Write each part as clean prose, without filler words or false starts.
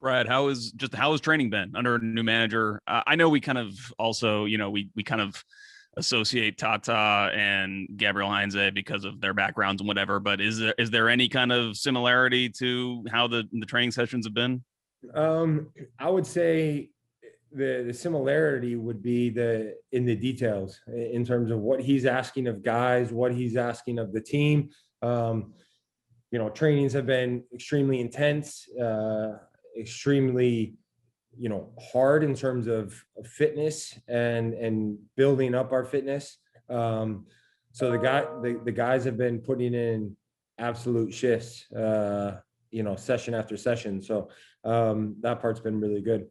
Brad, how has training been under a new manager? I know we kind of also, we kind of associate Tata and Gabriel Heinze because of their backgrounds and whatever. But is there any kind of similarity to how the training sessions have been? I would say the similarity would be in the details in terms of what he's asking of guys, what he's asking of the team. Trainings have been extremely intense, extremely, hard in terms of fitness and building up our fitness. So the guys have been putting in absolute shifts, session after session. So that part's been really good.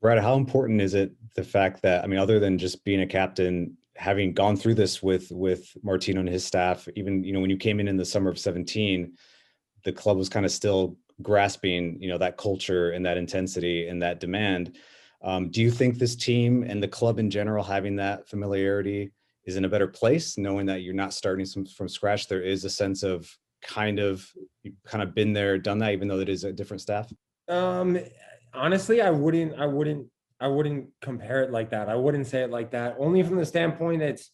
Brad, how important is it the fact that, I mean, other than just being a captain, having gone through this with Martino and his staff, even, when you came in the summer of 17, the club was kind of still grasping, that culture and that intensity and that demand. Do you think this team and the club in general, having that familiarity, is in a better place, knowing that you're not starting from scratch? There is a sense of you've kind of been there, done that, even though it is a different staff. Honestly, I wouldn't compare it like that. I wouldn't say it like that, only from the standpoint it's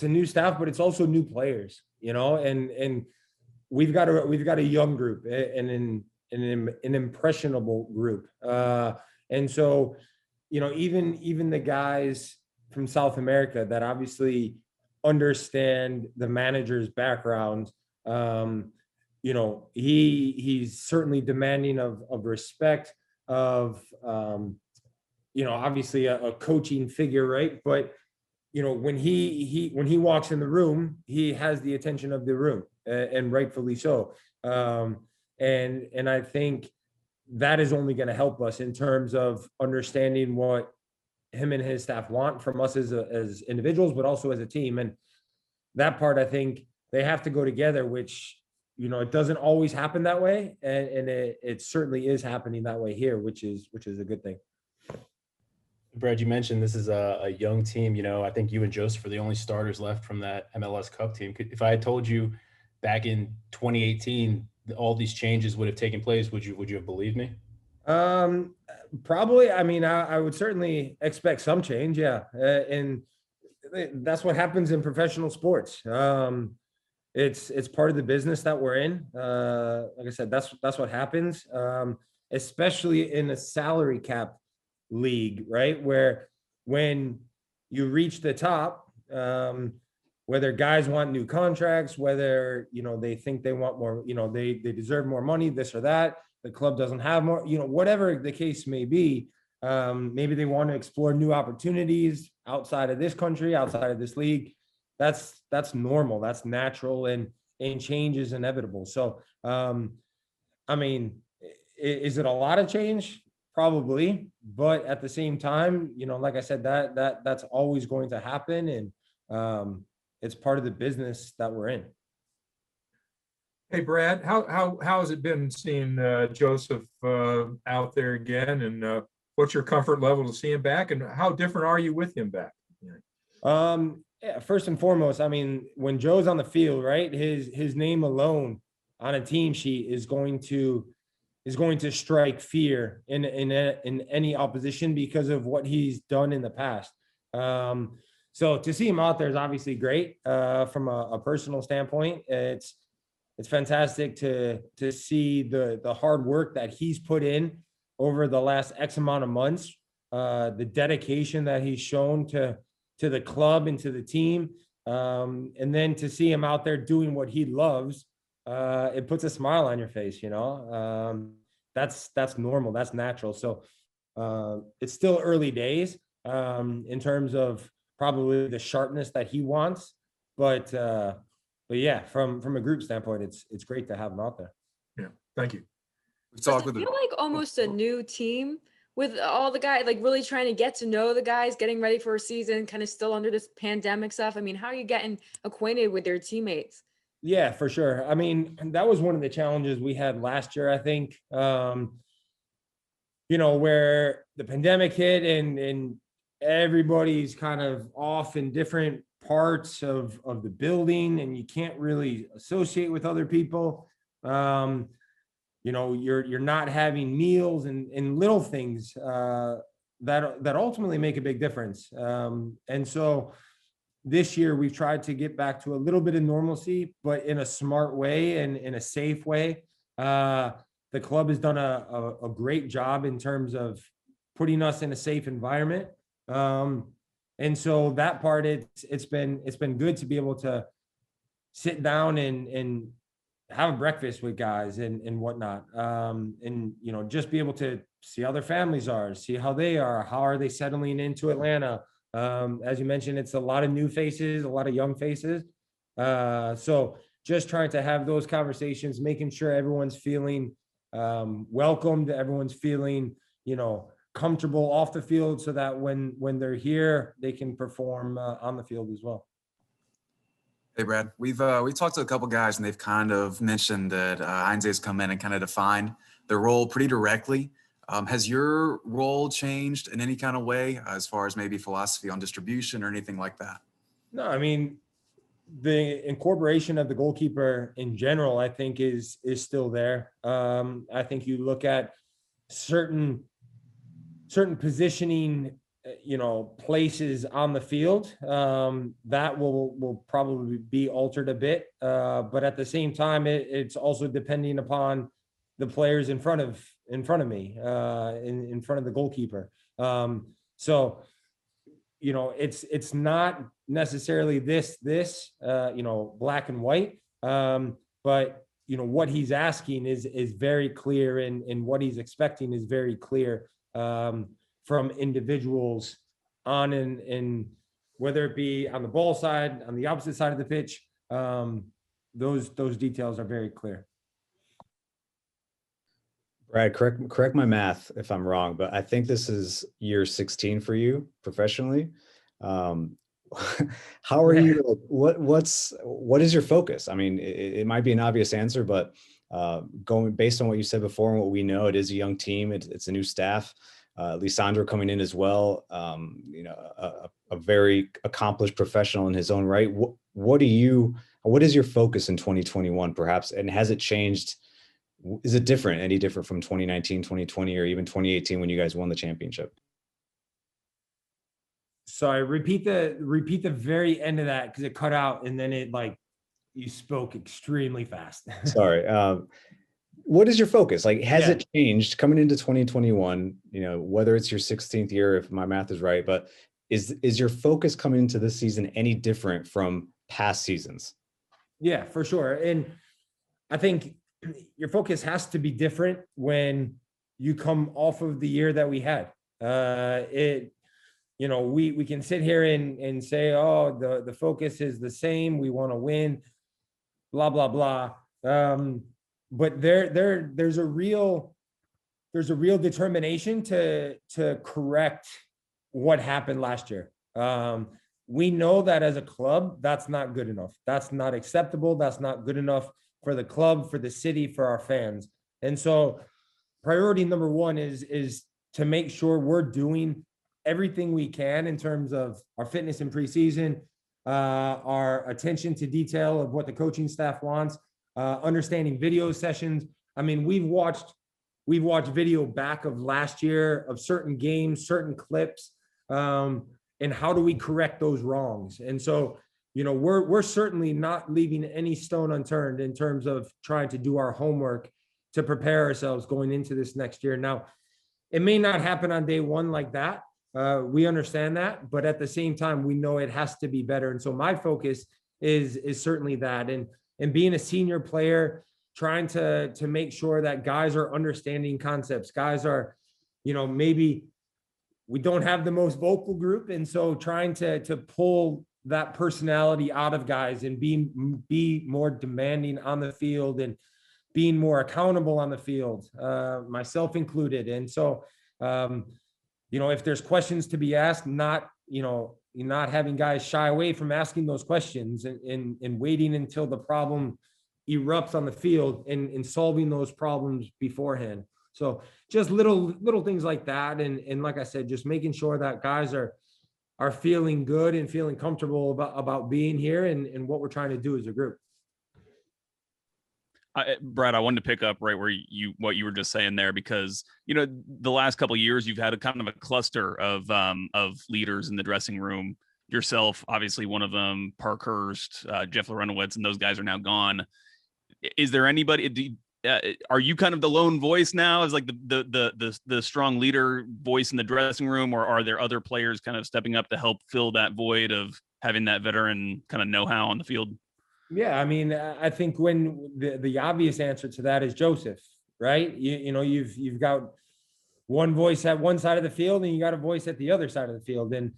a new staff, but it's also new players, and we've got a young group and an impressionable group. And so, even the guys from South America that obviously understand the manager's background, he's certainly demanding of respect, of obviously a coaching figure, right? But when he walks in the room, he has the attention of the room, and rightfully so. And I think that is only going to help us in terms of understanding what him and his staff want from us as individuals, but also as a team. And that part, I think they have to go together, which it doesn't always happen that way, and it certainly is happening that way here, which is a good thing. Brad, you mentioned this is a young team. I think you and Josef are the only starters left from that MLS Cup team. If I had told you back in 2018 all these changes would have taken place, would you have believed me? Probably. I mean, I would certainly expect some change, yeah, and that's what happens in professional sports. It's part of the business that we're in. Like I said, that's what happens, especially in a salary cap league, right? Where when you reach the top, whether guys want new contracts, whether, they think they want more, they deserve more money, this or that, the club doesn't have more, whatever the case may be, maybe they want to explore new opportunities outside of this country, outside of this league. That's normal. That's natural, and change is inevitable. So, I mean, is it a lot of change? Probably, but at the same time, like I said, that's always going to happen, and it's part of the business that we're in. Hey, Brad, how has it been seeing Josef out there again, and what's your comfort level to see him back, and how different are you with him back? Yeah, first and foremost, I mean, when Joe's on the field, right, his name alone on a team sheet is going to strike fear in any opposition because of what he's done in the past. So to see him out there is obviously great from a personal standpoint. It's fantastic to see the hard work that he's put in over the last X amount of months, the dedication that he's shown to the club and to the team. And then to see him out there doing what he loves, it puts a smile on your face, that's normal, that's natural. So it's still early days in terms of probably the sharpness that he wants, but yeah, from a group standpoint, it's great to have him out there. Yeah, thank you. Does it feel like almost a new team with all the guys, like really trying to get to know the guys, getting ready for a season, kind of still under this pandemic stuff? I mean, how are you getting acquainted with their teammates? Yeah, for sure. I mean, that was one of the challenges we had last year, I think, where the pandemic hit and everybody's kind of off in different parts of the building, and you can't really associate with other people. you're not having meals and little things that ultimately make a big difference. And so this year we've tried to get back to a little bit of normalcy, but in a smart way and in a safe way. The club has done a great job in terms of putting us in a safe environment. And so that part, it's been good to be able to sit down and have a breakfast with guys and whatnot. And, just be able to see how their families are, see how they are, how are they settling into Atlanta. As you mentioned, it's a lot of new faces, a lot of young faces. So just trying to have those conversations, making sure everyone's feeling welcomed, everyone's feeling, comfortable off the field, so that when they're here, they can perform on the field as well. Hey, Brad, we talked to a couple guys, and they've kind of mentioned that Heinze has come in and kind of defined their role pretty directly. Has your role changed in any kind of way as far as maybe philosophy on distribution or anything like that? No, I mean, the incorporation of the goalkeeper in general, I think is still there. I think you look at certain positioning, places on the field, that will probably be altered a bit. But at the same time, it's also depending upon the players in front of me, in front of the goalkeeper. So, it's not necessarily this, black and white. But, what he's asking is very clear, and what he's expecting is very clear from individuals on and whether it be on the ball side, on the opposite side of the pitch. Those details are very clear. Brad, correct my math if I'm wrong, but I think this is year 16 for you professionally. How are you? What is your focus? I mean, it might be an obvious answer, but going based on what you said before and what we know, it is a young team. It's a new staff. Lisandro coming in as well. A very accomplished professional in his own right. What is your focus in 2021, perhaps, and has it changed? Is it any different from 2019, 2020, or even 2018 when you guys won the championship? Sorry, repeat the very end of that, because it cut out and then you spoke extremely fast. Sorry. What is your focus? Has it changed coming into 2021? Whether it's your 16th year, if my math is right, but is your focus coming into this season any different from past seasons? Yeah, for sure. And I think your focus has to be different when you come off of the year that we had. We can sit here and say, oh, the focus is the same. We want to win, blah, blah, blah. But there's a real determination to correct what happened last year. We know that as a club, that's not good enough. That's not acceptable. That's not good enough for the club, for the city, for our fans. And so priority number one is to make sure we're doing everything we can in terms of our fitness in preseason, our attention to detail of what the coaching staff wants, understanding video sessions. I mean, we've watched video back of last year of certain games, certain clips, and how do we correct those wrongs? And so, we're certainly not leaving any stone unturned in terms of trying to do our homework to prepare ourselves going into this next year. Now, it may not happen on day one like that. We understand that, but at the same time, we know it has to be better. And so my focus is certainly that. And being a senior player, trying to make sure that guys are understanding concepts. Guys are, maybe we don't have the most vocal group. And so trying to pull that personality out of guys and be more demanding on the field and being more accountable on the field, myself included. And so, if there's questions to be asked, not having guys shy away from asking those questions and waiting until the problem erupts on the field and solving those problems beforehand. So just little things like that. And like I said, just making sure that guys are feeling good and feeling comfortable about being here and what we're trying to do as a group. Brad, I wanted to pick up right where what you were just saying there, because, you know, the last couple of years, you've had a kind of a cluster of leaders in the dressing room. Yourself, obviously one of them, Parkhurst, Jeff Lorenowitz, and those guys are now gone. Is there anybody, are you kind of the lone voice now as like the strong leader voice in the dressing room, or are there other players kind of stepping up to help fill that void of having that veteran kind of know-how on the field? Yeah, I mean, I think when the obvious answer to that is Josef, right? You know, you've got one voice at one side of the field and you got a voice at the other side of the field, and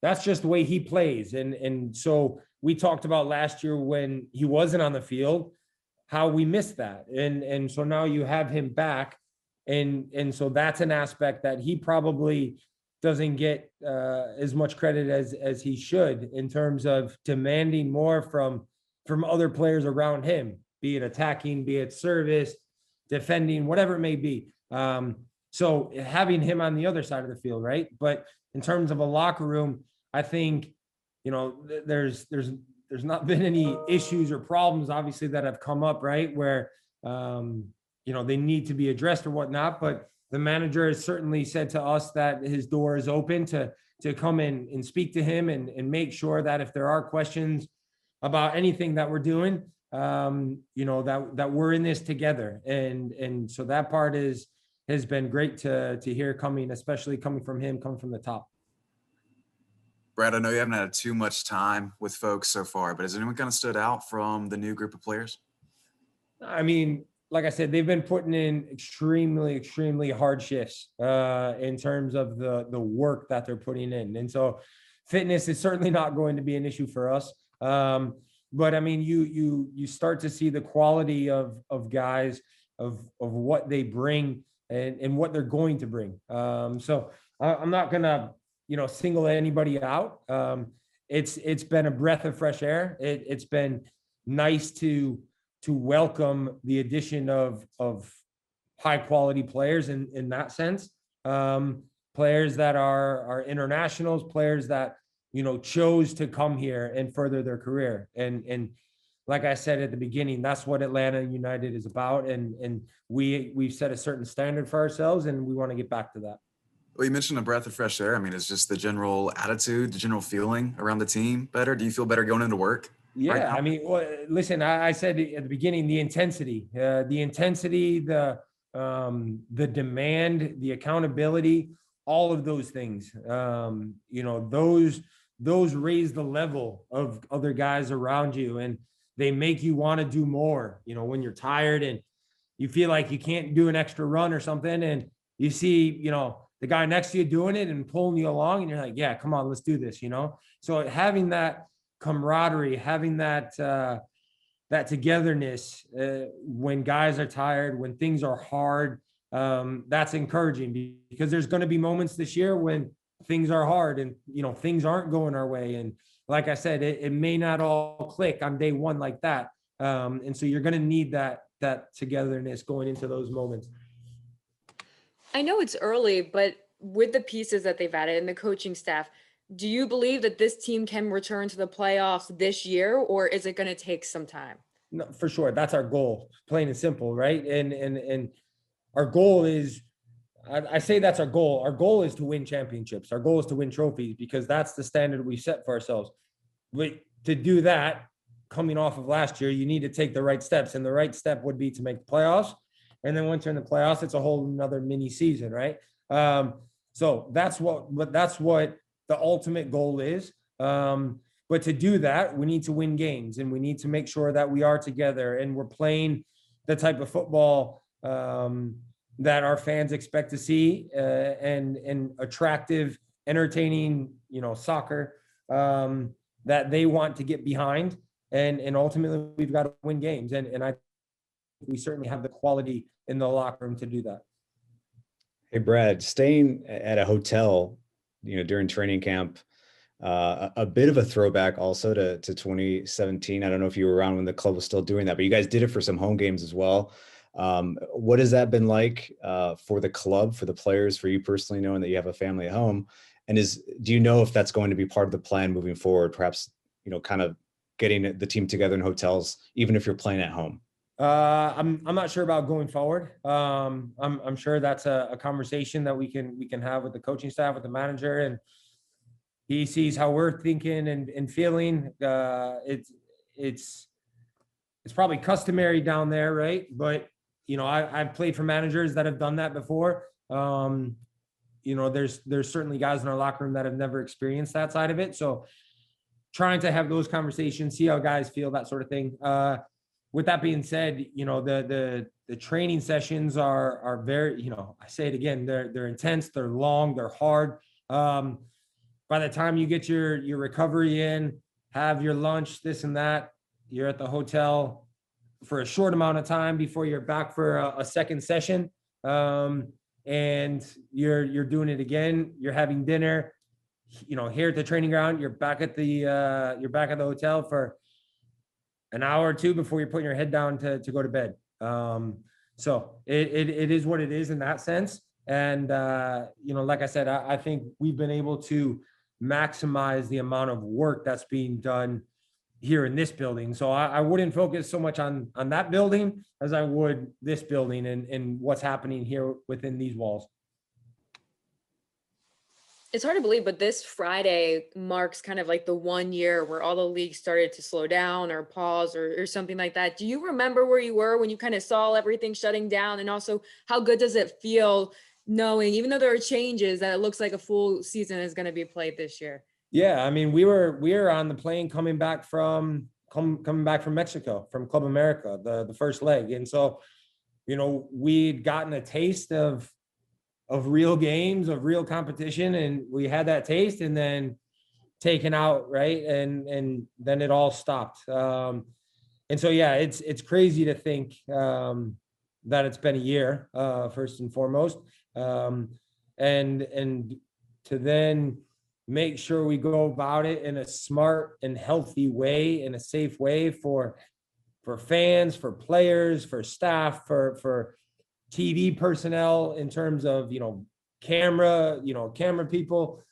that's just the way he plays. And so we talked about last year when he wasn't on the field, how we missed that, and so now you have him back, and so that's an aspect that he probably doesn't get as much credit as he should, in terms of demanding more from other players around him, be it attacking, be it service, defending, whatever it may be. So having him on the other side of the field, right? But in terms of a locker room, I think, you know, there's not been any issues or problems, obviously, that have come up, right? Where, you know, they need to be addressed or whatnot. But the manager has certainly said to us that his door is open to come in and speak to him and make sure that if there are questions about anything that we're doing, you know, that we're in this together. And so that part has been great to hear, especially coming from him, coming from the top. Brad, I know you haven't had too much time with folks so far, but has anyone kind of stood out from the new group of players? I mean, like I said, they've been putting in extremely hard shifts in terms of the work that they're putting in. And so fitness is certainly not going to be an issue for us. But I mean, you start to see the quality of guys, of what they bring and what they're going to bring. So I'm not gonna, you know, single anybody out. It's been a breath of fresh air. It's been nice to welcome the addition of high quality players in that sense. Players that are internationals, players that, you know, chose to come here and further their career. And like I said at the beginning, that's what Atlanta United is about. And we've set a certain standard for ourselves, and we want to get back to that. Well, you mentioned a breath of fresh air. I mean, it's just the general attitude, the general feeling around the team better. Do you feel better going into work? Yeah, right, I mean, well, listen, I said at the beginning, the intensity, the demand, the accountability, all of those things, you know, those raise the level of other guys around you, and they make you want to do more. You know, when you're tired and you feel like you can't do an extra run or something, and you see, you know, the guy next to you doing it and pulling you along, and you're like, yeah, come on, let's do this, you know? So having that camaraderie, having that togetherness when guys are tired, when things are hard, that's encouraging, because there's going to be moments this year when things are hard and, you know, things aren't going our way. And like I said, it may not all click on day one like that. And so you're going to need that togetherness going into those moments. I know it's early, but with the pieces that they've added and the coaching staff, do you believe that this team can return to the playoffs this year, or is it going to take some time? No, for sure. That's our goal, plain and simple, right? And our goal is, I say that's our goal. Our goal is to win championships. Our goal is to win trophies, because that's the standard we set for ourselves. But to do that, coming off of last year, you need to take the right steps, and the right step would be to make the playoffs. And then once you're in the playoffs, it's a whole another mini season, right? So that's what the ultimate goal is. But to do that, we need to win games, and we need to make sure that we are together and we're playing the type of football that our fans expect to see, and attractive, entertaining, you know, soccer that they want to get behind. And ultimately, we've got to win games. And I we certainly have the quality in the locker room to do that. Hey, Brad, staying at a hotel, you know, during training camp, a bit of a throwback also to 2017. I don't know if you were around when the club was still doing that, but you guys did it for some home games as well. What has that been like for the club, for the players, for you personally, knowing that you have a family at home? And do you know if that's going to be part of the plan moving forward, perhaps, you know, kind of getting the team together in hotels, even if you're playing at home? I'm not sure about going forward. I'm sure that's a conversation that we can have with the coaching staff, with the manager, and he sees how we're thinking and feeling. It's probably customary down there, right? But I've played for managers that have done that before. There's certainly guys in our locker room that have never experienced that side of it. So trying to have those conversations, see how guys feel, that sort of thing. With that being said, the training sessions are very, I say it again, they're intense, they're long, they're hard. By the time you get your recovery in, have your lunch, this and that, you're at the hotel for a short amount of time before you're back for a second session. And you're doing it again. You're having dinner, here at the training ground. You're back at the hotel for an hour or two before you're putting your head down to go to bed. So it is what it is in that sense. And like I said, I think we've been able to maximize the amount of work that's being done here in this building. So I wouldn't focus so much on that building as I would this building and what's happening here within these walls. It's hard to believe, but this Friday marks kind of like the 1 year where all the leagues started to slow down or pause or something like that. Do you remember where you were when you kind of saw everything shutting down? And also, how good does it feel knowing, even though there are changes, that it looks like a full season is going to be played this year? Yeah, I mean, we were on the plane coming back from Mexico, from Club America, the first leg. And so, we'd gotten a taste of real games, of real competition, and we had that taste and then taken out, right? And then it all stopped. And so, yeah, it's crazy to think that it's been a year, first and foremost. And to then make sure we go about it in a smart and healthy way, in a safe way for fans, for players, for staff, for TV personnel, in terms of, camera people,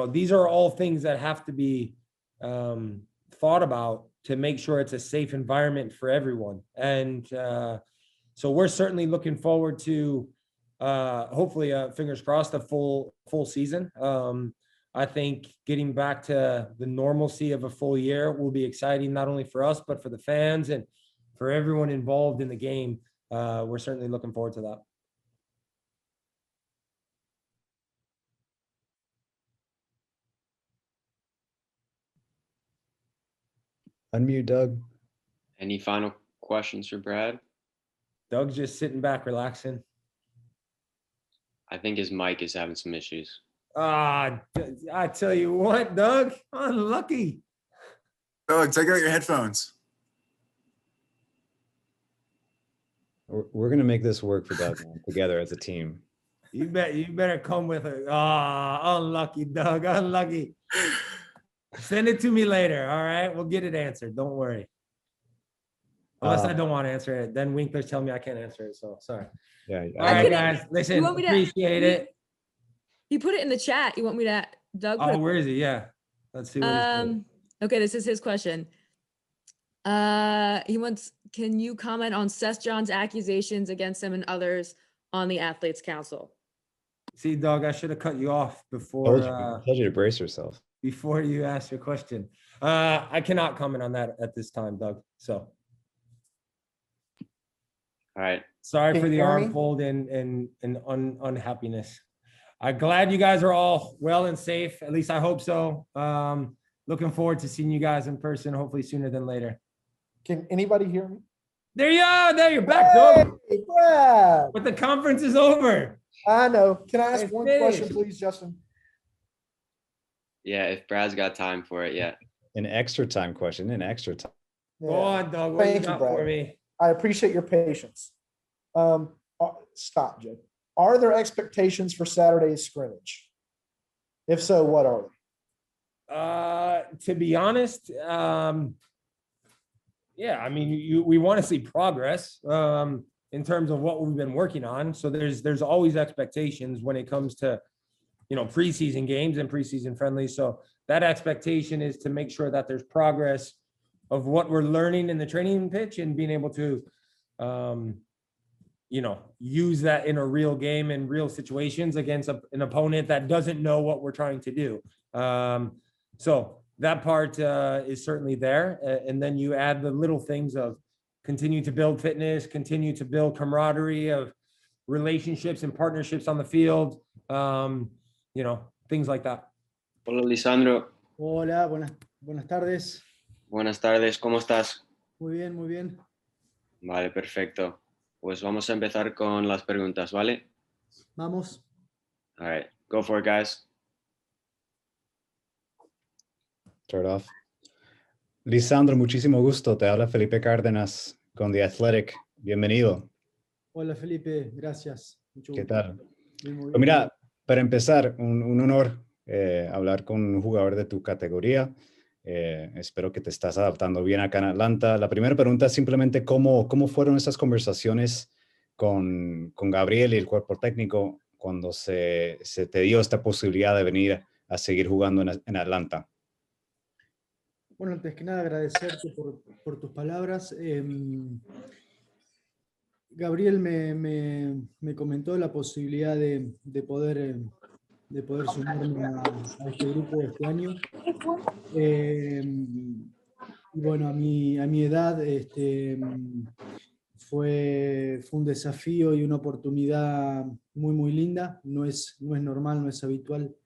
these are all things that have to be thought about to make sure it's a safe environment for everyone. And so we're certainly looking forward to hopefully, fingers crossed, a full season. I think getting back to the normalcy of a full year will be exciting, not only for us, but for the fans and for everyone involved in the game. We're certainly looking forward to that. Unmute, Doug. Any final questions for Brad? Doug's just sitting back, relaxing. I think his mic is having some issues. I tell you what, Doug, unlucky. Doug, take out your headphones. We're going to make this work for Doug, man, together as a team. You better come with it. Unlucky, Doug, unlucky. Send it to me later, all right? We'll get it answered. Don't worry. Unless I don't want to answer it. Then Winkler's telling me I can't answer it, so sorry. Yeah. All right, guys, listen, appreciate it. He put it in the chat. You want me to, Doug? Oh, where is he? Yeah. Let's see what he's doing. Okay, this is his question. He wants, can you comment on Seth John's accusations against him and others on the Athletes Council? See, Doug, I should have cut you off before. Told you to brace yourself. Before you ask your question. I cannot comment on that at this time, Doug. So. All right. Sorry for the arm fold and unhappiness. I'm glad you guys are all well and safe. At least I hope so. Looking forward to seeing you guys in person, hopefully sooner than later. Can anybody hear me? There you are. There you're back, Doug. Hey, Brad. But the conference is over. I know. Can I ask It's one finished. question, please, Justin? Yeah, if Brad's got time for it, yeah. An extra time question, an extra time. Go on, Doug. What Thank you you, got for Brad. me? I appreciate your patience. Stop, Joe. Are there expectations for Saturday's scrimmage? If so, what are they? To be honest, yeah, I mean, we want to see progress in terms of what we've been working on. So there's always expectations when it comes to, preseason games and preseason friendlies. So that expectation is to make sure that there's progress of what we're learning in the training pitch and being able to use that in a real game and real situations against an opponent that doesn't know what we're trying to do. So that part is certainly there. And then you add the little things of continue to build fitness, continue to build camaraderie of relationships and partnerships on the field, things like that. Hola, Lisandro. Hola, buenas tardes. Buenas tardes, ¿cómo estás? Muy bien, muy bien. Vale, perfecto. Pues vamos a empezar con las preguntas, ¿vale? Vamos. All right, go for it, guys. Start off. Lisandro, muchísimo gusto. Te habla Felipe Cárdenas con The Athletic. Bienvenido. Hola Felipe, gracias. Mucho ¿Qué gusto. tal? Bien, muy Pues bien. mira, para empezar, un honor hablar con un jugador de tu categoría. Espero que te estás adaptando bien acá en Atlanta. La primera pregunta es simplemente cómo fueron esas conversaciones con Gabriel y el cuerpo técnico cuando se te dio esta posibilidad de venir a seguir jugando en Atlanta. Bueno, antes que nada agradecerte por tus palabras. Gabriel me comentó la posibilidad de poder sumarme a este grupo este año. Y bueno, a mi edad fue un desafío y una oportunidad muy, muy linda. No es normal, no es habitual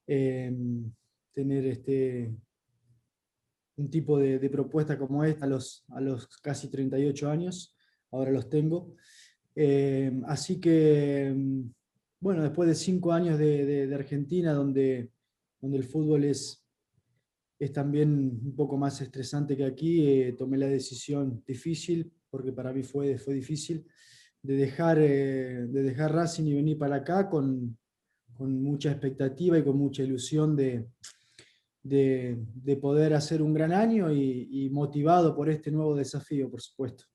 tener un tipo de propuesta como esta a los casi 38 años. Ahora los tengo. Así que, bueno, después de 5 años de Argentina, donde el fútbol es también un poco más estresante que aquí, tomé la decisión difícil, porque para mí fue difícil, de dejar Racing y venir para acá con mucha expectativa y con mucha ilusión de poder hacer un gran año y motivado por este nuevo desafío, por supuesto.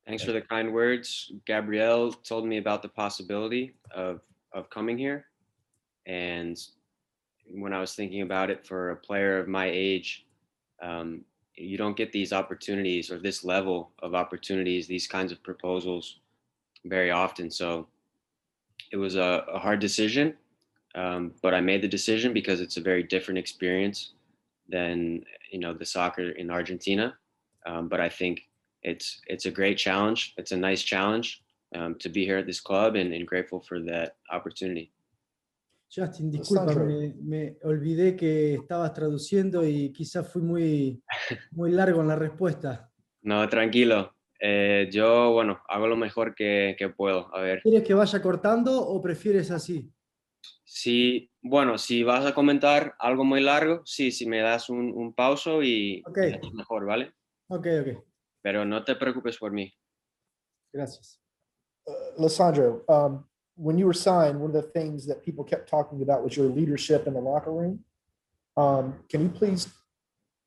Thanks for the kind words. Gabrielle told me about the possibility of coming here. And when I was thinking about it, for a player of my age, you don't get these opportunities or this level of opportunities, these kinds of proposals very often. So it was a hard decision, but I made the decision because it's a very different experience than, the soccer in Argentina. But I think it's a great challenge. It's a nice challenge to be here at this club and grateful for that opportunity. Justin, disculpa, me olvidé que estabas traduciendo y quizás fui muy largo en la respuesta. No, tranquilo. Yo, bueno, hago lo mejor que puedo. A ver. ¿Quieres que vaya cortando o prefieres así? Sí, bueno, si vas a comentar algo muy largo, sí, si me das un pauso y es mejor, ¿vale? Ok. Pero no te preocupes por mí. Gracias. Lisandro, when you were signed, one of the things that people kept talking about was your leadership in the locker room. Can you please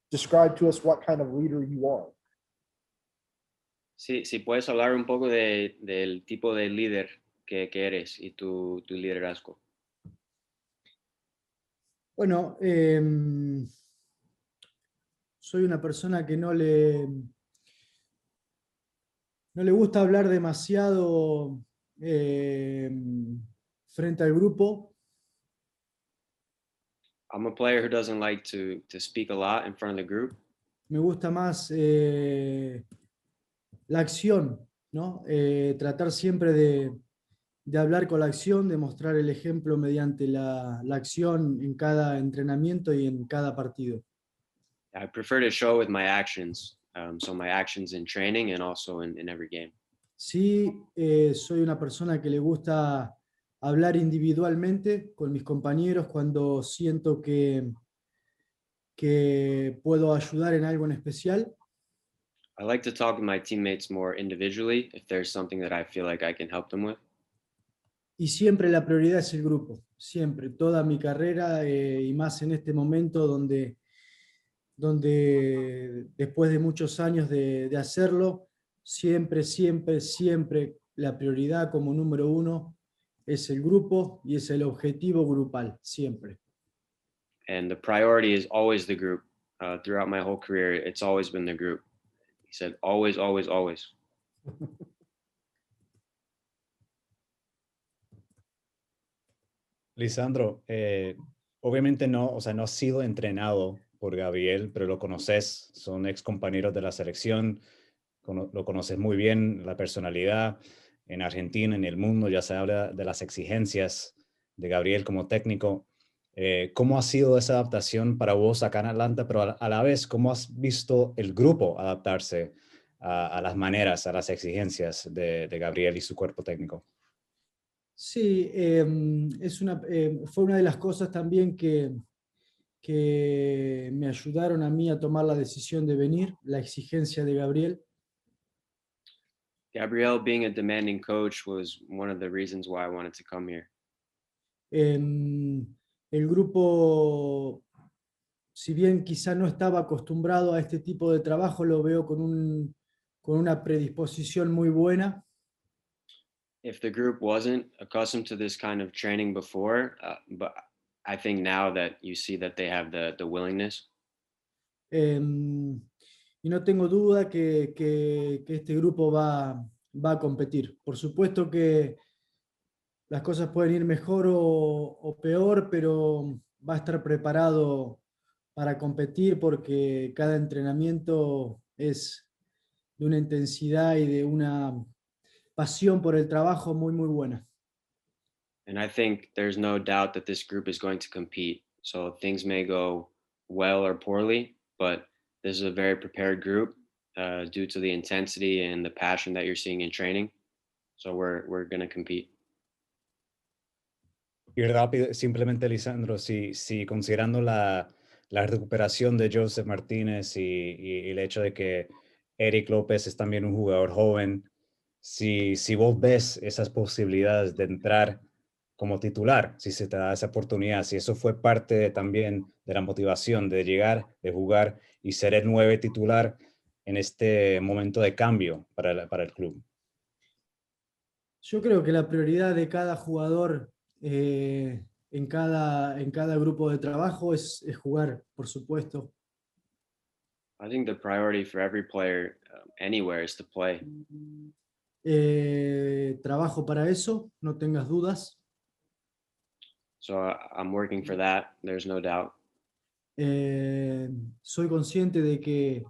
describe to us what kind of leader you are? Sí, puedes hablar un poco del tipo de líder que eres y tu liderazgo. Bueno, soy una persona que no le gusta hablar demasiado frente al grupo. I'm a player who doesn't like to speak a lot in front of the group. Me gusta más la acción, ¿no? Tratar siempre de hablar con la acción, de mostrar el ejemplo mediante la acción en cada entrenamiento y en cada partido. I prefer to show with my actions, so my actions in training and also in every game. Sí, soy una persona que le gusta hablar individualmente con mis compañeros cuando siento que puedo ayudar en algo en especial. I like to talk with my teammates more individually if there's something that I feel like I can help them with. Y siempre la prioridad es el grupo, siempre, toda mi carrera y más en este momento donde después de muchos años de hacerlo, siempre la prioridad como número uno es el grupo y es el objetivo grupal, siempre. And the priority is always the group. Throughout my whole career, it's always been the group. He said, always, always, always. Lisandro, obviamente no, o sea, no has sido entrenado por Gabriel, pero lo conoces, son ex compañeros de la selección, lo conoces muy bien, la personalidad en Argentina, en el mundo, ya se habla de las exigencias de Gabriel como técnico. ¿Cómo ha sido esa adaptación para vos acá en Atlanta, pero a la vez, cómo has visto el grupo adaptarse a las maneras, a las exigencias de Gabriel y su cuerpo técnico? Sí, fue una de las cosas también que me ayudaron a mí a tomar la decisión de venir, la exigencia de Gabriel. Gabriel being a demanding coach was one of the reasons why I wanted to come here. El grupo, si bien quizá no estaba acostumbrado a este tipo de trabajo, lo veo con una predisposición muy buena. If the group wasn't accustomed to this kind of training before, but I think now that you see that they have the willingness. Y no tengo duda que este grupo va a competir. Por supuesto que las cosas pueden ir mejor o peor, pero va a estar preparado para competir porque cada entrenamiento es de una intensidad y de una pasión por el trabajo muy, muy buena. And I think there's no doubt that this group is going to compete. So things may go well or poorly, but this is a very prepared group due to the intensity and the passion that you're seeing in training. So we're going to compete. Y rápido, simplemente, Lisandro, si considerando la recuperación de Josef Martinez y el hecho de que Eric López es también un jugador joven, si vos ves esas posibilidades de entrar como titular, si se te da esa oportunidad, si eso fue parte también de la motivación de llegar, de jugar y ser el 9 titular en este momento de cambio para el club. Yo creo que la prioridad de cada jugador en cada grupo de trabajo es jugar, por supuesto. I think the priority for every player anywhere is to play. Trabajo para eso, no tengas dudas. So I'm working for that. There's no doubt. Soy consciente de que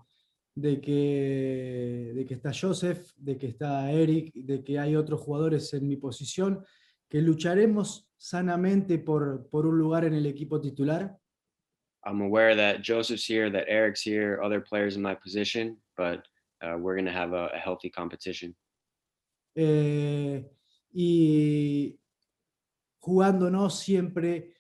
está Josef, de que está Eric, de que hay otros jugadores en mi posición, que lucharemos sanamente por un lugar en el equipo titular. I'm aware that Joseph's here, that Eric's here, other players in my position, but we're going to have a healthy competition. Y jugándonos siempre,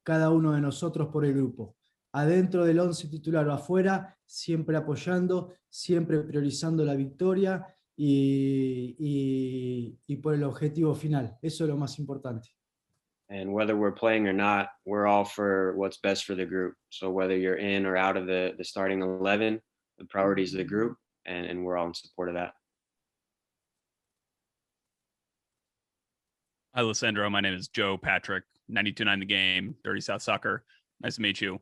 cada uno de nosotros por el grupo. Adentro del 11 titular o afuera, siempre apoyando, siempre priorizando la victoria y por el objetivo final. Eso es lo más importante. And whether we're playing or not, we're all for what's best for the group. So whether you're in or out of the starting 11, the priority is the group, and we're all in support of that. Hi, Lisandro. My name is Joe Patrick, 92.9 The Game, Dirty South Soccer. Nice to meet you.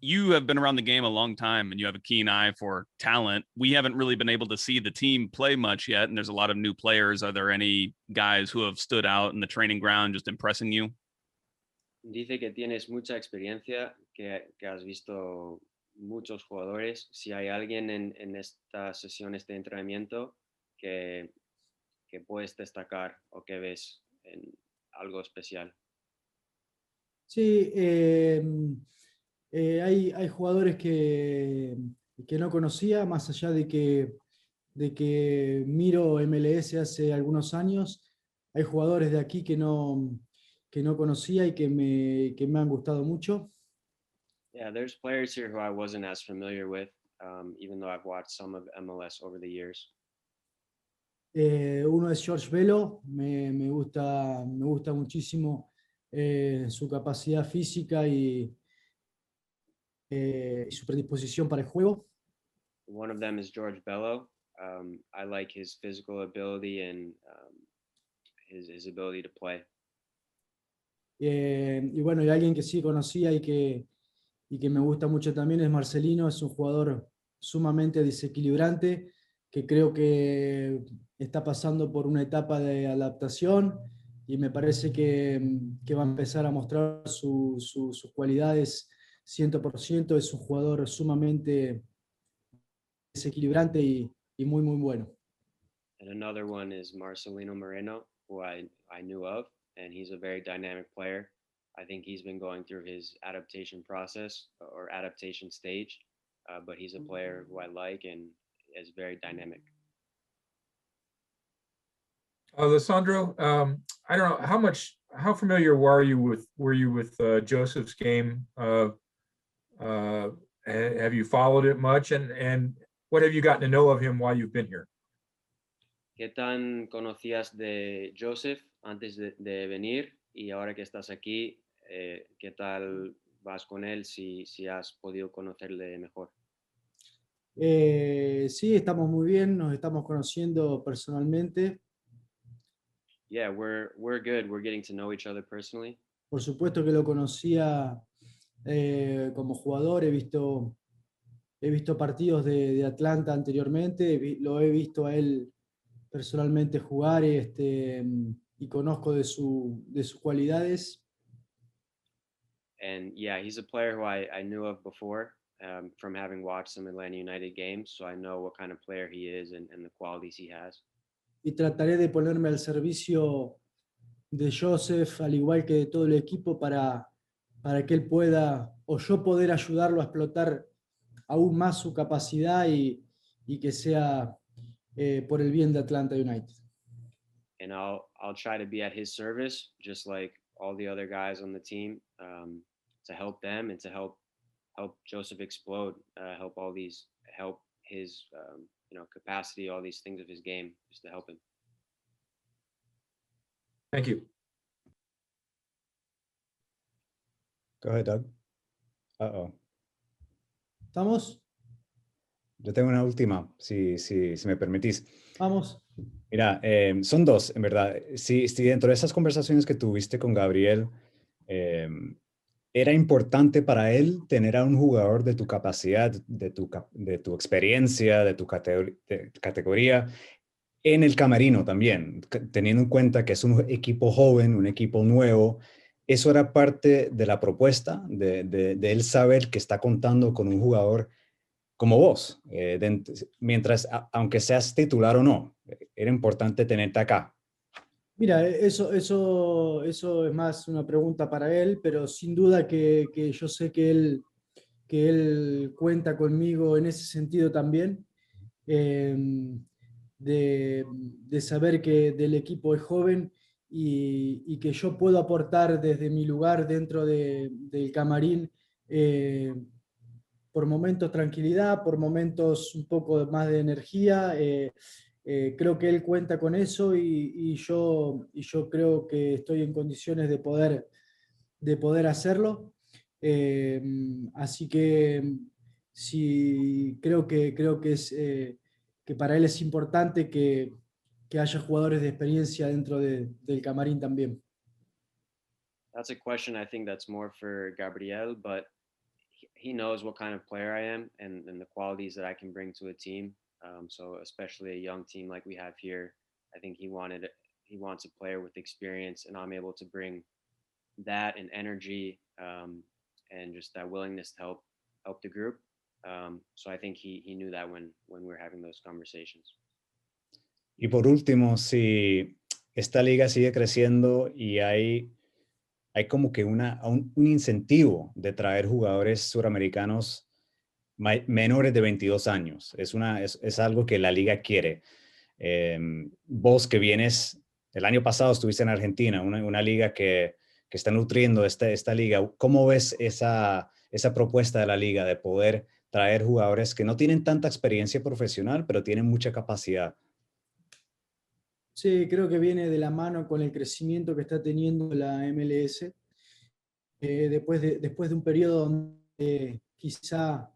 You have been around the game a long time and you have a keen eye for talent. We haven't really been able to see the team play much yet, and there's a lot of new players. Are there any guys who have stood out in the training ground just impressing you? Dice que tienes mucha experiencia, que has visto muchos jugadores. Si hay alguien en estas sesiones de entrenamiento que puedes destacar o que ves en algo especial. Sí, hay jugadores que no conocía, más allá de que miro MLS hace algunos años. Hay jugadores de aquí que no conocía y que me han gustado mucho. Yeah, there's players here who I wasn't as familiar with, even though I've watched some of MLS over the years. Uno es George Bello, me gusta muchísimo su capacidad física y su predisposición para el juego. One of them is George Bello. I like his physical ability and his ability to play. Y bueno, hay alguien que sí conocía y y que me gusta mucho también es Marcelino. Es un jugador sumamente desequilibrante, que creo que está pasando por una etapa de adaptación y me parece que va a empezar a mostrar sus cualidades 100%. Es un jugador sumamente desequilibrante y muy, muy bueno. And another one is Marcelino Moreno, who I knew of, and he's a very dynamic player. I think he's been going through his adaptation process or adaptation stage, but he's a player who I like and is very dynamic. Lisandro, I don't know how familiar were you with Josef's game? Have you followed it much, and what have you gotten to know of him while you've been here? ¿Qué tan conocías de Josef antes de venir y ahora que estás aquí, qué tal vas con él si has podido conocerle mejor? Sí, estamos muy bien, nos estamos conociendo personalmente. Yeah, we're good. We're getting to know each other personally. Por supuesto que lo conocía como jugador, he visto partidos de Atlanta anteriormente, lo he visto a él personalmente jugar y conozco de sus cualidades. And yeah, he's a player who I knew of before from having watched some Atlanta United games, so I know what kind of player he is and the qualities he has. Y trataré de ponerme al servicio de Josef, al igual que de todo el equipo, para que él pueda, o yo poder ayudarlo a explotar aún más su capacidad y que sea por el bien de Atlanta United. And I'll try to be at his service, just like all the other guys on the team, to help them and to help Josef explode, help his capacity, all these things of his game, just to help him. Thank you. Go ahead, Doug. Uh-oh. ¿Estamos? Yo tengo una última, si me permitís. Vamos. Mira, son dos, en verdad. Si dentro de esas conversaciones que tuviste con Gabriel, era importante para él tener a un jugador de tu capacidad, de tu experiencia, de tu categoría, en el camerino también, teniendo en cuenta que es un equipo joven, un equipo nuevo. Eso era parte de la propuesta, de él saber que está contando con un jugador como vos, mientras, aunque seas titular o no, era importante tenerte acá. Mira, eso es más una pregunta para él, pero sin duda que yo sé que él cuenta conmigo en ese sentido también, de saber que del equipo es joven y que yo puedo aportar desde mi lugar dentro del camarín, por momentos tranquilidad, por momentos un poco más de energía. Creo que él cuenta con eso y yo creo que estoy en condiciones de poder hacerlo. Así que sí, creo que es que para él es importante que haya jugadores de experiencia dentro del camarín también. That's a question I think that's more for Gabriel, but he knows what kind of player I am and the qualities that I can bring to a team. So especially a young team like we have here, I think he wants a player with experience, and I'm able to bring that and energy and just that willingness to help the group. So I think he knew that when we were having those conversations. Y por último, si esta liga sigue creciendo y hay como que un incentivo de traer jugadores suramericanos menores de 22 años. Es algo que la liga quiere. Vos que vienes, el año pasado estuviste en Argentina, una liga que está nutriendo esta liga. ¿Cómo ves esa propuesta de la liga de poder traer jugadores que no tienen tanta experiencia profesional, pero tienen mucha capacidad? Sí, creo que viene de la mano con el crecimiento que está teniendo la MLS. Después de un periodo donde quizá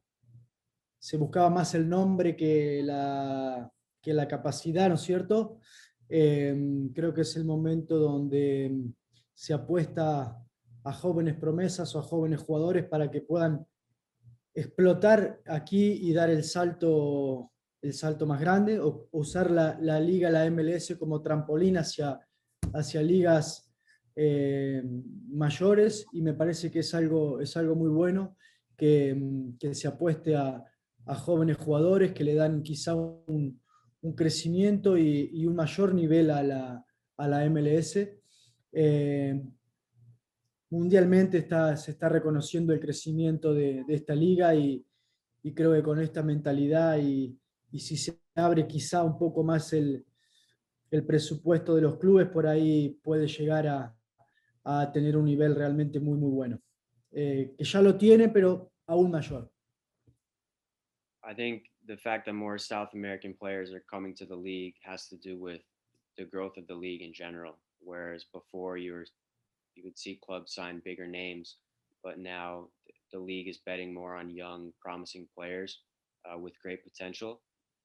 se buscaba más el nombre que la capacidad, ¿no es cierto? Creo que es el momento donde se apuesta a jóvenes promesas o a jóvenes jugadores para que puedan explotar aquí y dar el salto más grande, o usar la liga, la MLS, como trampolín hacia ligas mayores, y me parece que es algo muy bueno que se apueste a jóvenes jugadores que le dan quizá un crecimiento y un mayor nivel a la MLS. Mundialmente se está reconociendo el crecimiento de esta liga, y creo que con esta mentalidad y si se abre quizá un poco más el presupuesto de los clubes, por ahí puede llegar a tener un nivel realmente muy, muy bueno. Que ya lo tiene, pero aún mayor. I think the fact that more South American players are coming to the league has to do with the growth of the league in general. Whereas before you could see clubs sign bigger names, but now the league is betting more on young, promising players with great potential,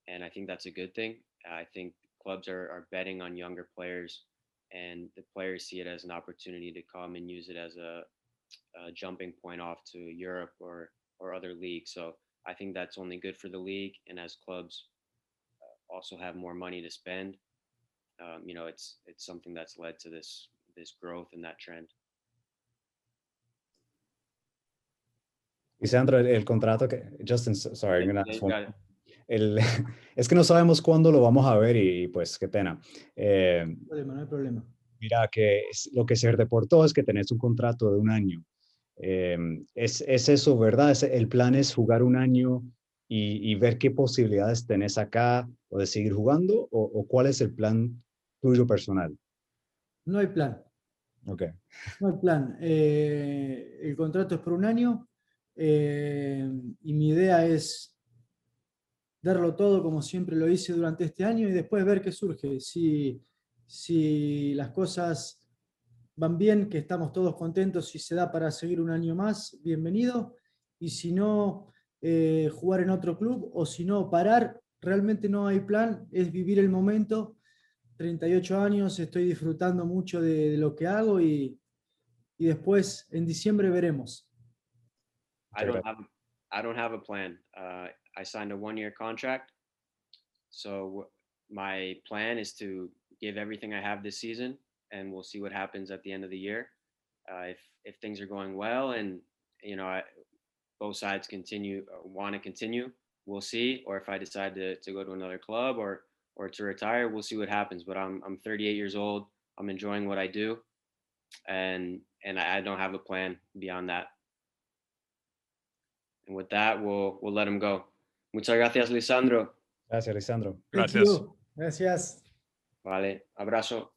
and I think that's a good thing. I think clubs are betting on younger players, and the players see it as an opportunity to come and use it as a jumping point off to Europe or other leagues. So I think that's only good for the league, and as clubs also have more money to spend, it's something that's led to this growth and that trend. Lisandro, el contrato que Justin, sorry, I'm gonna Yeah, ask you got one. it. Es que no sabemos cuándo lo vamos a ver y pues qué pena. No hay problema. Mira, que lo que se reportó es que tenés un contrato de un año. Es eso, ¿verdad? El plan es jugar un año y ver qué posibilidades tenés acá, o de seguir jugando, o cuál es el plan tuyo personal. No hay plan. Ok. No hay plan. El contrato es por un año, y mi idea es darlo todo como siempre lo hice durante este año, y después ver qué surge. Si las cosas van bien, que estamos todos contentos, si se da para seguir un año más, bienvenido. Y si no, jugar en otro club, o si no, parar. Realmente no hay plan, es vivir el momento. 38 años, estoy disfrutando mucho de lo que hago, y después en diciembre veremos. I don't have a plan. I signed a 1-year contract, so my plan is to give everything I have this season, and we'll see what happens at the end of the year. If things are going well, and both sides want to continue, we'll see. Or if I decide to go to another club or to retire, we'll see what happens. But I'm 38 years old. I'm enjoying what I do, and I don't have a plan beyond that. And with that, we'll let him go. Muchas gracias, Lisandro. Gracias, Lisandro. Gracias. Gracias. Vale, abrazo.